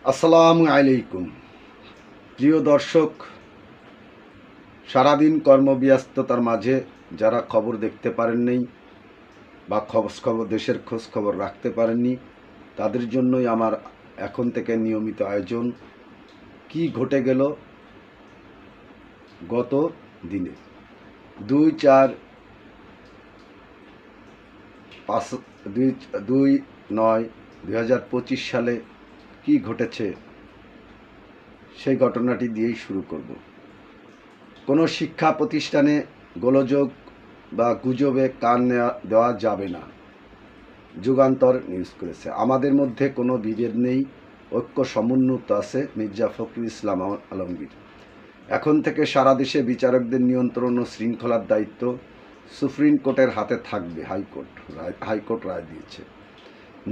আসসালামু আলাইকুম। প্রিয় দর্শক, সারাদিন কর্মব্যস্ততার মাঝে যারা খবর দেখতে পারেননি বা দেশের খোঁজ খবর রাখতে পারেননি, তাদের জন্যই আমার এখন থেকে নিয়মিত আয়োজন। কি ঘটে গেল গত দিনে 2/4/2/9/2025 সালে কি ঘটেছে সেই ঘটনাটি দিয়েই শুরু করব। কোনো শিক্ষা প্রতিষ্ঠানে গোলযোগ বা গুজবে কান দেওয়া যাবে না, যুগান্তর নিউজ করেছে। আমাদের মধ্যে কোনো বিভেদ নেই, ঐক্য সমুন্নত আছে, মির্জা ফখরুল ইসলাম আলমগীর। এখন থেকে সারা দেশে বিচারকদের নিয়ন্ত্রণ ও শৃঙ্খলার দায়িত্ব সুপ্রিম কোর্টের হাতে থাকবে। হাইকোর্ট রায় দিয়েছে।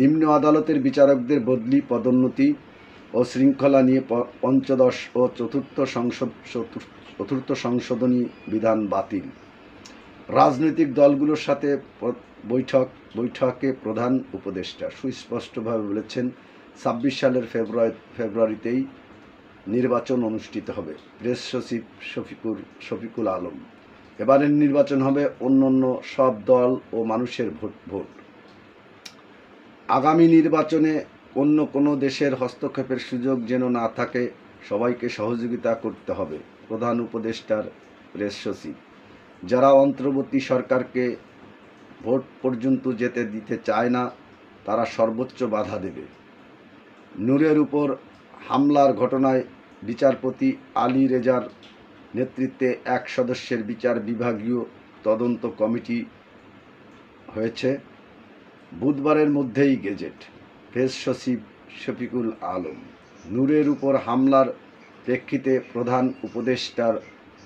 নিম্ন আদালতের বিচারকদের বদলি, পদোন্নতি ও শৃঙ্খলা নিয়ে পঞ্চদশ ও চতুর্থ সংশোধনী বিধান বাতিল। রাজনৈতিক দলগুলোর সাথে বৈঠকে প্রধান উপদেষ্টা সুস্পষ্টভাবে বলেছেন ২৬ সালের ফেব্রুয়ারিতেই নির্বাচন অনুষ্ঠিত হবে। প্রেস সচিব শফিকুল আলম, এবারের নির্বাচন হবে অন্যান্য সব দল ও মানুষের ভোট। আগামী নির্বাচনে অন্য কোনো দেশের হস্তক্ষেপের সুযোগ যেন না থাকে, সবাইকে সহযোগিতা করতে হবে। প্রধান উপদেষ্টার প্রেস সচিব, যারা অন্তর্বর্তী সরকারকে ভোট পর্যন্ত যেতে দিতে চায় না, তারা সর্বোচ্চ বাধা দেবে। নূরের উপর হামলার ঘটনায় বিচারপতি আলী রেজার নেতৃত্বে এক সদস্যের বিচার বিভাগীয় তদন্ত কমিটি হয়েছে। বুধবারের মধ্যেই গেজেট। প্রেস সচিব শফিকুল আলম, নূরের উপর হামলার প্রেক্ষিতে প্রধান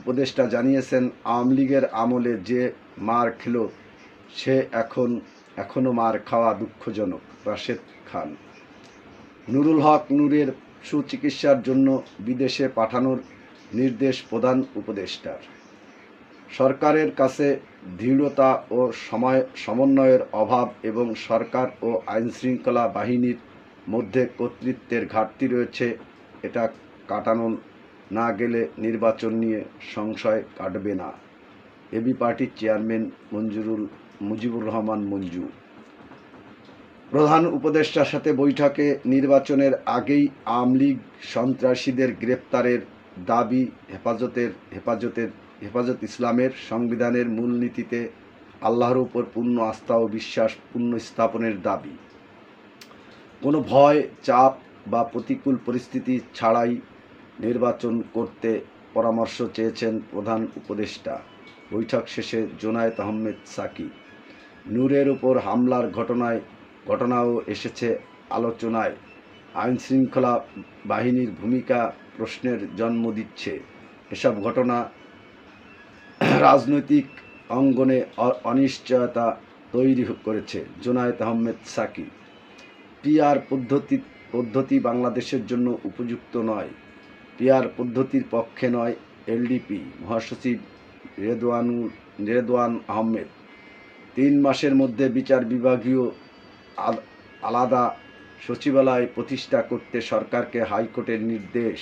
উপদেষ্টা জানিয়েছেন, আওয়ামী লীগের আমলে যে মার খেল সে এখনও মার খাওয়া দুঃখজনক। রাশেদ খান, নুরুল হক নূরের সুচিকিৎসার জন্য বিদেশে পাঠানোর নির্দেশ প্রধান উপদেষ্টার। সরকারের কাছে দৃঢ়তা ও সমন্বয়ের অভাব এবং সরকার ও আইনশৃঙ্খলা বাহিনীর মধ্যে কর্তৃত্বের ঘাটতি রয়েছে। এটা কাটানো না গেলে নির্বাচন নিয়ে সংশয় কাটবে না। এবি পার্টির চেয়ারম্যান মুজিবুর রহমান মঞ্জু। প্রধান উপদেষ্টার সাথে বৈঠকে নির্বাচনের আগেই আওয়ামী লীগ সন্ত্রাসীদের গ্রেপ্তারের দাবি, হেফাজত ইসলামের সংবিধানের মূলনীতিতে আল্লাহর উপর পূর্ণ আস্থা ও বিশ্বাস পুনঃস্থাপনের দাবি। কোনো ভয়, চাপ বা প্রতিকূল পরিস্থিতি ছাড়াই নির্বাচন করতে পরামর্শ চেয়েছেন প্রধান উপদেষ্টা। বৈঠক শেষে জোনায়েত আহমেদ সাকি, নূরের উপর হামলার ঘটনাও এসেছে আলোচনায়। আইনশৃঙ্খলা বাহিনীর ভূমিকা প্রশ্নের জন্ম দিচ্ছে। এসব ঘটনা রাজনৈতিক অঙ্গনে অনিশ্চয়তা তৈরি করেছে। জোনায়েত আহমেদ সাকি, পিআর পদ্ধতি বাংলাদেশের জন্য উপযুক্ত নয়। পিআর পদ্ধতির পক্ষে নয় এলডিপি। মহাসচিব রেদওয়ান আহমেদ, ৩ মাসের মধ্যে বিচার বিভাগীয় আলাদা সচিবালয় প্রতিষ্ঠা করতে সরকারকে হাইকোর্টের নির্দেশ।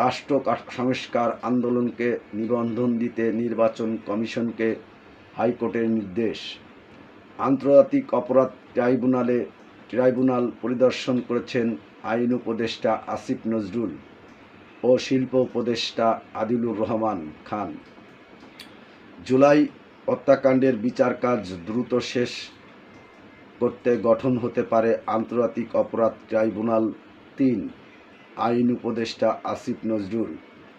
রাষ্ট্র সংস্কার আন্দোলনকে নিবন্ধন দিতে নির্বাচন কমিশনকে হাইকোর্টের নির্দেশ। আন্তর্জাতিক অপরাধ ট্রাইব্যুনাল পরিদর্শন করেছেন আইন উপদেষ্টা আসিফ নজরুল ও শিল্প উপদেষ্টা আদিলুর রহমান খান। জুলাই হত্যাকাণ্ডের বিচার কাজ দ্রুত শেষ করতে গঠন হতে পারে আন্তর্জাতিক অপরাধ ট্রাইব্যুনাল ৩। আইন উপদেষ্টা আসিফ নজরুল।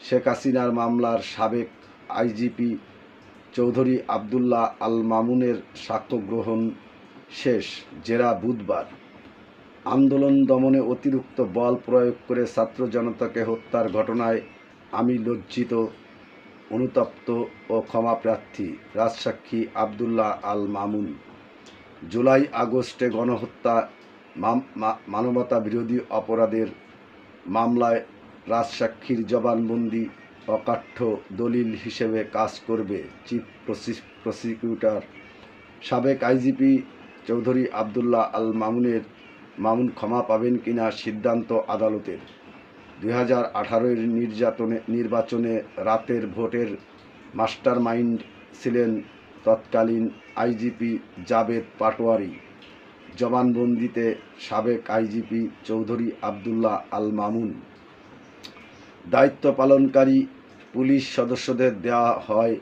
শেখ হাসিনার মামলার সাবেক আইজিপি চৌধুরী আবদুল্লাহ আল মামুনের সাক্ষ্য গ্রহণ শেষ। জেরা বুধবার। আন্দোলন দমনে অতিরিক্ত বল প্রয়োগ করে ছাত্র জনতাকে হত্যার ঘটনায় আমি লজ্জিত, অনুতপ্ত ও ক্ষমাপ্রার্থী। রাজসাক্ষী আবদুল্লাহ আল মামুন। জুলাই আগস্টে গণহত্যা, মানবতা বিরোধী অপরাধের মামলায় রাজসাক্ষীর জবানবন্দি অকাঠ্য দলিল হিসেবে কাজ করবে চিফ প্রসিকিউটর। সাবেক আইজিপি চৌধুরী আবদুল্লাহ আল মামুনের মামুন ক্ষমা পাবেন কিনা সিদ্ধান্ত আদালতের। 2018-এর নির্বাচনে রাতের ভোটের মাস্টার মাইন্ড ছিলেন তৎকালীন আইজিপি জাবেদ পাটোয়ারি। জবানবন্দিতে সাবেক আইজিপি চৌধুরী আবদুল্লাহ আল মামুন। দায়িত্ব পালনকারী পুলিশ সদস্যদের দেওয়া হয়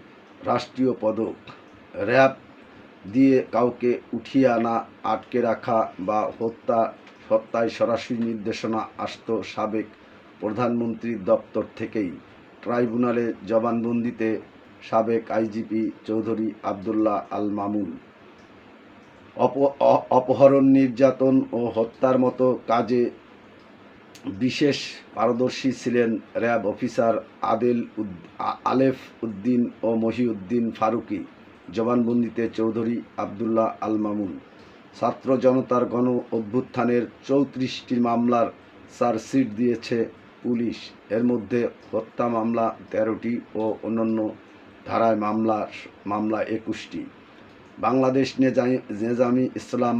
রাষ্ট্রীয় পদক। র্যাব দিয়ে কাউকে উঠিয়ে আনা, আটকে রাখা বা হত্যায় সরাসরি নির্দেশনা আসত সাবেক প্রধানমন্ত্রীর দপ্তর থেকেই। ট্রাইব্যুনালে জবানবন্দিতে সাবেক আইজিপি চৌধুরী আবদুল্লাহ আল মামুন অপহরণ, নির্যাতন ও হত্যার মতো কাজে বিশেষ পারদর্শী ছিলেন র্যাব অফিসার আলেফ উদ্দিন ও মহিউদ্দিন ফারুকী। জবানবন্দিতে চৌধুরী আবদুল্লাহ আল মামুন ছাত্র জনতার গণ অভ্যুত্থানের 34টি মামলার চার্জশিট দিয়েছে পুলিশ। এর মধ্যে হত্যা মামলা 13টি ও অন্যান্য ধারায় মামলা 21টি। বাংলাদেশ নেজামি ইসলাম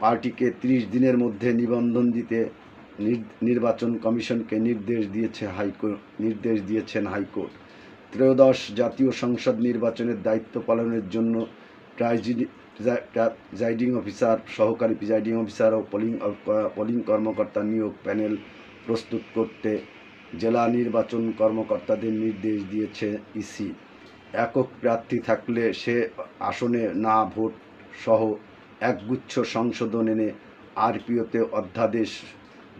পার্টিকে 30 দিনের মধ্যে নিবন্ধন দিতে নির্বাচন কমিশনকে নির্দেশ দিয়েছেন হাইকোর্ট। ত্রয়োদশ জাতীয় সংসদ নির্বাচনের দায়িত্ব পালনের জন্য প্রিজাইডিং অফিসার, সহকারী প্রিজাইডিং অফিসার ও পোলিং কর্মকর্তা নিয়োগ প্যানেল প্রস্তুত করতে জেলা নির্বাচন কর্মকর্তাদের নির্দেশ দিয়েছে ইসি। একক প্রার্থী থাকলে সে আসনে না ভোট সহ একগুচ্ছ সংশোধন এনে আরপিওতে অধ্যাদেশ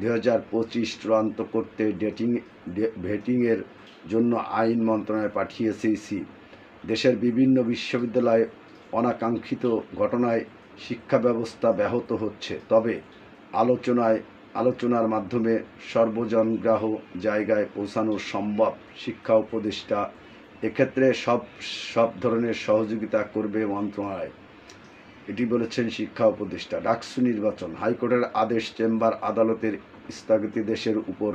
2025 চূড়ান্ত করতে ভেটিংয়ের জন্য আইন মন্ত্রণালয়ে পাঠিয়েছে ইসি। দেশের বিভিন্ন বিশ্ববিদ্যালয়ে অনাকাঙ্ক্ষিত ঘটনায় শিক্ষা ব্যবস্থা ব্যাহত হচ্ছে, তবে আলোচনার মাধ্যমে সর্বজনগ্রাহ্য জায়গায় পৌঁছানো সম্ভব। শিক্ষা উপদেষ্টা এক্ষেত্রে সব ধরনের সহযোগিতা করবে মন্ত্রণালয়, এটি বলেছেন শিক্ষা উপদেষ্টা। ডাকসু নির্বাচন, হাইকোর্টের আদেশ, চেম্বার আদালতের স্থগিতাদেশের উপর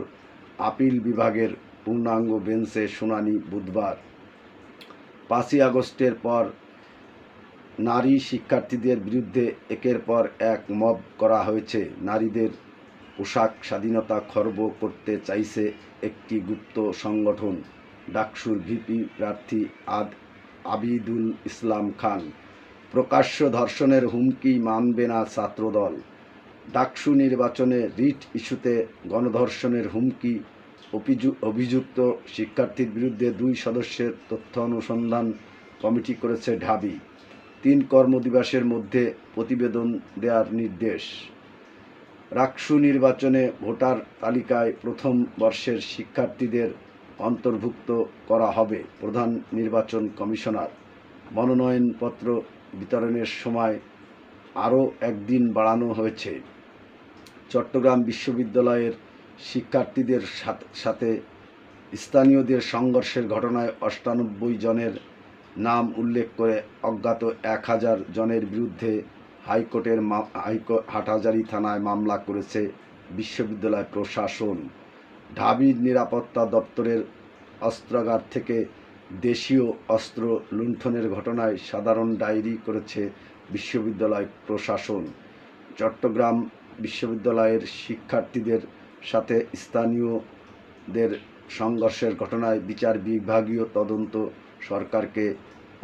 আপিল বিভাগের পূর্ণাঙ্গ বেঞ্চে শুনানি বুধবার। 5ই আগস্টের পর নারী শিক্ষার্থীদের বিরুদ্ধে একের পর এক মব করা হয়েছে। নারীদের পোশাক স্বাধীনতা খর্ব করতে চাইছে একটি গুপ্ত সংগঠন। ডাকসুর ভিপি প্রার্থী আবিদুল ইসলাম খান। প্রকাশ্য ধর্ষণের হুমকি মানবে না ছাত্রদল। ডাকসু নির্বাচনে রিট ইস্যুতে গণধর্ষণের হুমকি, অভিযুক্ত শিক্ষার্থীর বিরুদ্ধে 2 সদস্যের তথ্য অনুসন্ধান কমিটি করেছে ঢাবি। 3 কর্মদিবসের মধ্যে প্রতিবেদন দেওয়ার নির্দেশ। ডাকসু নির্বাচনে ভোটার তালিকায় প্রথম বর্ষের শিক্ষার্থীদের অন্তর্ভুক্ত করা হবে। প্রধান নির্বাচন কমিশনার। মনোনয়নপত্র বিতরণের সময় আরও একদিন বাড়ানো হয়েছে। চট্টগ্রাম বিশ্ববিদ্যালয়ের শিক্ষার্থীদের সাথে স্থানীয়দের সংঘর্ষের ঘটনায় 98 জনের নাম উল্লেখ করে অজ্ঞাত 1000 জনের বিরুদ্ধে হাটহাজারী থানায় মামলা করেছে বিশ্ববিদ্যালয় প্রশাসন। ঢাবির নিরাপত্তা দপ্তরের অস্ত্রাগার থেকে দেশীয় অস্ত্র লুণ্ঠনের ঘটনায় সাধারণ ডায়েরি করেছে বিশ্ববিদ্যালয় প্রশাসন। চট্টগ্রাম বিশ্ববিদ্যালয়ের শিক্ষার্থীদের সাথে স্থানীয়দের সংঘর্ষের ঘটনায় বিচার বিভাগীয় তদন্ত সরকারকে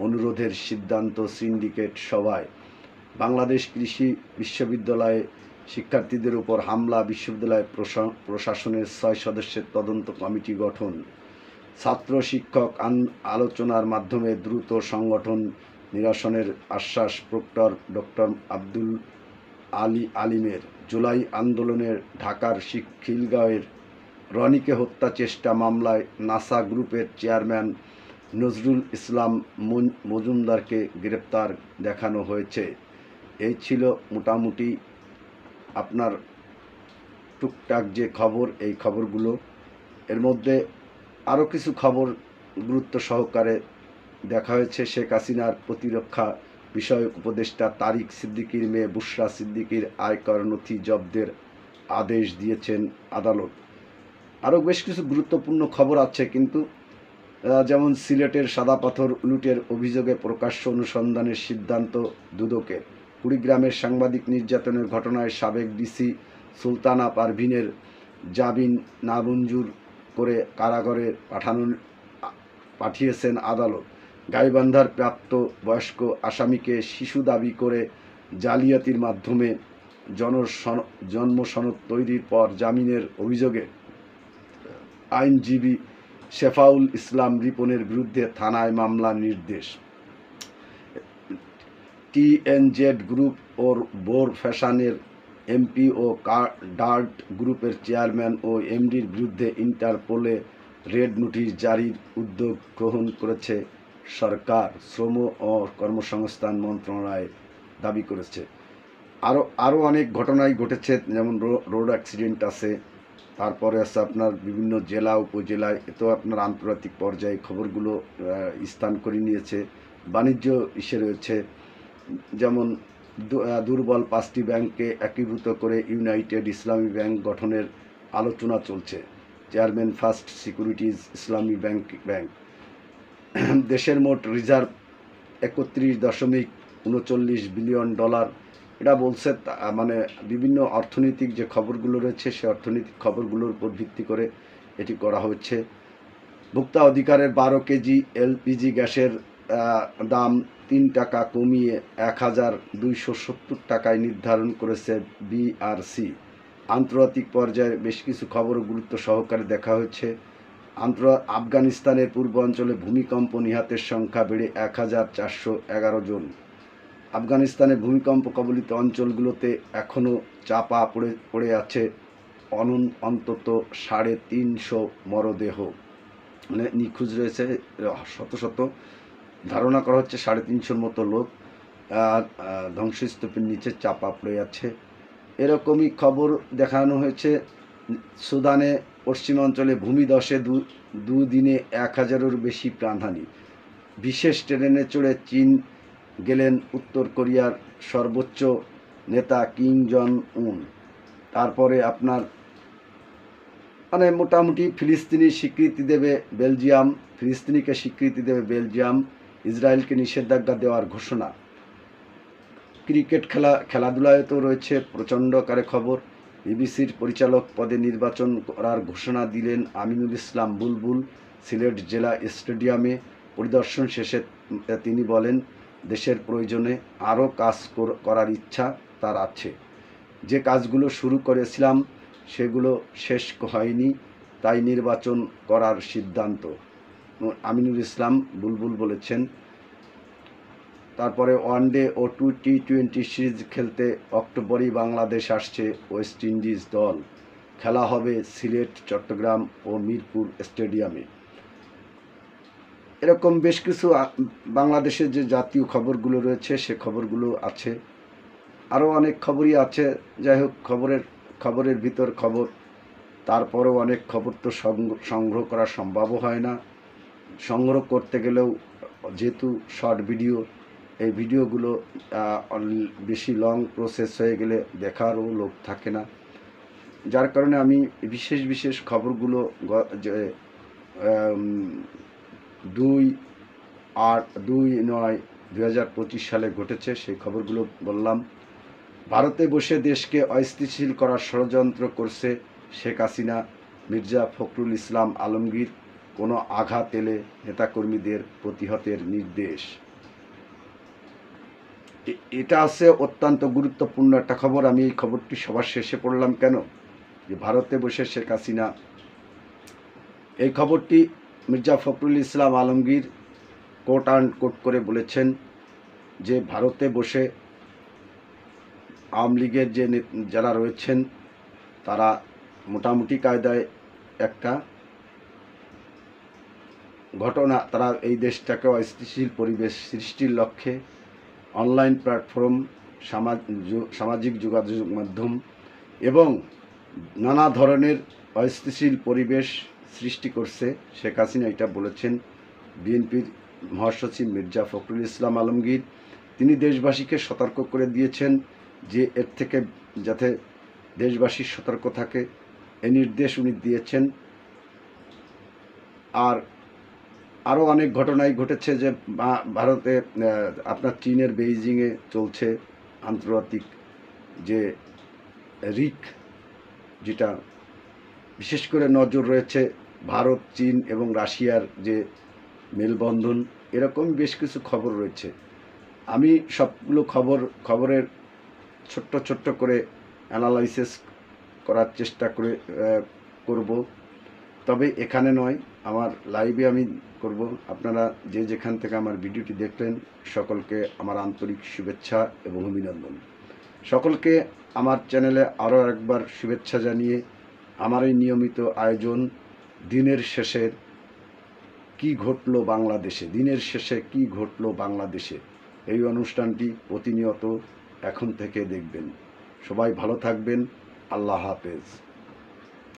অনুরোধের সিদ্ধান্ত সিন্ডিকেট সভায়। বাংলাদেশ কৃষি বিশ্ববিদ্যালয়ে শিক্ষার্থীদের উপর হামলা, বিশ্ববিদ্যালয় প্রশাসনের 6 সদস্যের তদন্ত কমিটি গঠন। ছাত্র শিক্ষক আলোচনার মাধ্যমে দ্রুত সংগঠন নিরসনের আশ্বাস প্রক্টর ডক্টর আব্দুল আলিমের। জুলাই আন্দোলনের ঢাকার খিলগাঁওয়ের রনিকে হত্যা চেষ্টা মামলায় নাসা গ্রুপের চেয়ারম্যান নজরুল ইসলাম মজুমদারকে গ্রেপ্তার দেখানো হয়েছে। এই ছিল মোটামুটি আপনার টুকটাক যে খবর, এই খবরগুলো। এর মধ্যে আরও কিছু খবর গুরুত্ব সহকারে দেখা হয়েছে। শেখ হাসিনার প্রতিরক্ষা বিষয়ক উপদেষ্টা তারিক সিদ্দিকীর মেয়ে বুশরা সিদ্দিকীর আয়কর নথি জব্দের আদেশ দিয়েছেন আদালত। আরও বেশ কিছু গুরুত্বপূর্ণ খবর আছে, কিন্তু যেমন সিলেটের সাদা পাথর লুটের অভিযোগে প্রকাশ্য অনুসন্ধানের সিদ্ধান্ত দুদকের। কুড়িগ্রামের সাংবাদিক নির্যাতনের ঘটনায় সাবেক ডিসি সুলতানা পারভিনের জামিন নামঞ্জুর করে কারাগারে পাঠিয়েছেন আদালত। গাইবান্ধার প্রাপ্ত বয়স্ক আসামিকে শিশু দাবি করে জালিয়াতির মাধ্যমে জন্ম সনদ তৈরির পর জামিনের অভিযোগে আইনজীবী শেফাউল ইসলাম রিপনের বিরুদ্ধে থানায় মামলার নির্দেশ। টিএনজেড গ্রুপ ও বোর ফ্যাশনের এমপি ও ডার্ট গ্রুপের চেয়ারম্যান ও এমডির বিরুদ্ধে ইন্টারপোলে রেড নোটিশ জারির উদ্যোগ গ্রহণ করেছে সরকার, শ্রম ও কর্মসংস্থান মন্ত্রণালয় দাবি করেছে। আরও অনেক ঘটনাই ঘটেছে, যেমন রোড অ্যাক্সিডেন্ট আছে, তারপরে আছে আপনার বিভিন্ন জেলা উপজেলায়, এতেও আপনার আন্তর্জাতিক পর্যায়ে খবরগুলো স্থান করে নিয়েছে। বাণিজ্য ইসে রয়েছে, যেমন দুর্বল 5টি ব্যাংককে একীভূত করে ইউনাইটেড ইসলামী ব্যাংক গঠনের আলোচনা চলছে। চেয়ারম্যান ফার্স্ট সিকিউরিটিজ ইসলামী ব্যাংক। দেশের মোট রিজার্ভ 31.39 বিলিয়ন ডলার, এটা বলছে। মানে বিভিন্ন অর্থনৈতিক যে খবরগুলো রয়েছে সে অর্থনৈতিক খবরগুলোর উপর ভিত্তি করে এটি করা হচ্ছে। ভোক্তা অধিকারের 12 কেজি এলপিজি গ্যাসের দাম 3 টাকা কমিয়ে 1270 টাকায় নির্ধারণ করেছে বিআরসি। আন্তর্জাতিক পর্যায়ে বেশ কিছু খবর গুরুত্ব সহকারে দেখা হয়েছে। আফগানিস্তানের পূর্বাঞ্চলে ভূমিকম্প নিহতের সংখ্যা বেড়ে 1411 জন। আফগানিস্তানের ভূমিকম্প কবলিত অঞ্চলগুলোতে এখনও চাপা পড়ে আছে অন্তত 350 মরদেহ, মানে নিখোঁজ রয়েছে শত শত। ধারণা করা হচ্ছে 350 মতো লোক ধ্বংসস্তূপের নিচে চাপা পড়ে আছে। এরকমই খবর দেখানো হয়েছে সুদানে পশ্চিমাঞ্চলে ভূমিধসে দুদিনে 1000-এর বেশি প্রাণহানি। বিশেষ ট্রেনে চড়ে চীন গেলেন উত্তর কোরিয়ার সর্বোচ্চ নেতা কিম জন উন। তারপরে আপনার মানে মোটামুটি ফিলিস্তিনিকে স্বীকৃতি দেবে বেলজিয়াম, ইসরায়েলকে নিষেধাজ্ঞা দেওয়ার ঘোষণা। ক্রিকেট খেলাধুলায় তো রয়েছে প্রচণ্ড আকারে খবর। বিবিসির পরিচালক পদে নির্বাচন করার ঘোষণা দিলেন আমিনুল ইসলাম বুলবুল। সিলেট জেলা স্টেডিয়ামে পরিদর্শন শেষে তিনি বলেন, দেশের প্রয়োজনে আরও কাজ করার ইচ্ছা তার আছে। যে কাজগুলো শুরু করেছিলাম সেগুলো শেষ হয়নি, তাই নির্বাচন করার সিদ্ধান্ত আমিনুল ইসলাম বুলবুল বলেছেন। তারপরে ওয়ানডে ও টি20 সিরিজ খেলতে অক্টোবরেই বাংলাদেশ আসছে ওয়েস্ট ইন্ডিজ দল। খেলা হবে সিলেট, চট্টগ্রাম ও মিরপুর স্টেডিয়ামে। এরকম বেশ কিছু বাংলাদেশের যে জাতীয় খবরগুলো রয়েছে সে খবরগুলো আছে, আরও অনেক খবরই আছে। যাই হোক, খবরের ভিতর খবর, তারপরেও অনেক খবর তো সংগ্রহ করা সম্ভব হয় না। সংগ্রহ করতে গেলেও যেহেতু শর্ট ভিডিও, এই ভিডিওগুলো বেশি লং প্রসেস হয়ে গেলে দেখারও লোক থাকে না, যার কারণে আমি বিশেষ খবরগুলো যে 2/8/2025 সালে ঘটেছে সেই খবরগুলো বললাম। ভারতে বসে দেশকে অস্থিতিশীল করার ষড়যন্ত্র করছে শেখ হাসিনা। মির্জা ফখরুল ইসলাম আলমগীর, কোনো আঘাত এলে নেতাকর্মীদের প্রতিহতের নির্দেশ। এটা আছে অত্যন্ত গুরুত্বপূর্ণ একটা খবর। আমি এই খবরটি সবার শেষে পড়লাম কেন, যে ভারতে বসে শেখ হাসিনা, এই খবরটি Mirza Fakhrul Islam Alamgir coat and quote করে বলেছেন যে ভারতে বসে আওয়ামী লীগের যারা রয়েছেন তারা মোটামুটি কায়দায় একটা ঘটনা, তারা এই দেশটাকে অস্থিতিশীল পরিবেশ সৃষ্টির লক্ষ্যে অনলাইন প্ল্যাটফর্ম, সামাজিক যোগাযোগ মাধ্যম এবং নানা ধরনের অস্থিতিশীল পরিবেশ সৃষ্টি করছে শেখ হাসিনা। এটা বলেছেন বিএনপির মহাসচিব মির্জা ফখরুল ইসলাম আলমগীর। তিনি দেশবাসীকে সতর্ক করে দিয়েছেন যে এর থেকে যাতে দেশবাসী সতর্ক থাকে, এই নির্দেশ উনি দিয়েছেন। আরও অনেক ঘটনাই ঘটেছে যে ভারতে আপনার চীনের বেইজিংয়ে চলছে আন্তর্জাতিক যে রিক, যেটা বিশেষ করে নজর রয়েছে ভারত, চীন এবং রাশিয়ার যে মেলবন্ধন, এরকম বেশ কিছু খবর রয়েছে। আমি সবগুলো খবরের ছোট্ট ছোট্ট করে অ্যানালাইসিস করার চেষ্টা করব, তবে এখানে নয়, আমার লাইভে আমি করব। আপনারা যে যেখান থেকে আমার ভিডিওটি দেখলেন, সকলকে আমার আন্তরিক শুভেচ্ছা এবং অভিনন্দন। সকলকে আমার চ্যানেলে আরও একবার শুভেচ্ছা জানিয়ে আমার এই নিয়মিত আয়োজন দিনের শেষের কি ঘটলো বাংলাদেশে, দিনের শেষে কি ঘটলো বাংলাদেশে, এই অনুষ্ঠানটি প্রতিনিয়ত এখন থেকে দেখবেন। সবাই ভালো থাকবেন। আল্লাহ হাফেজ।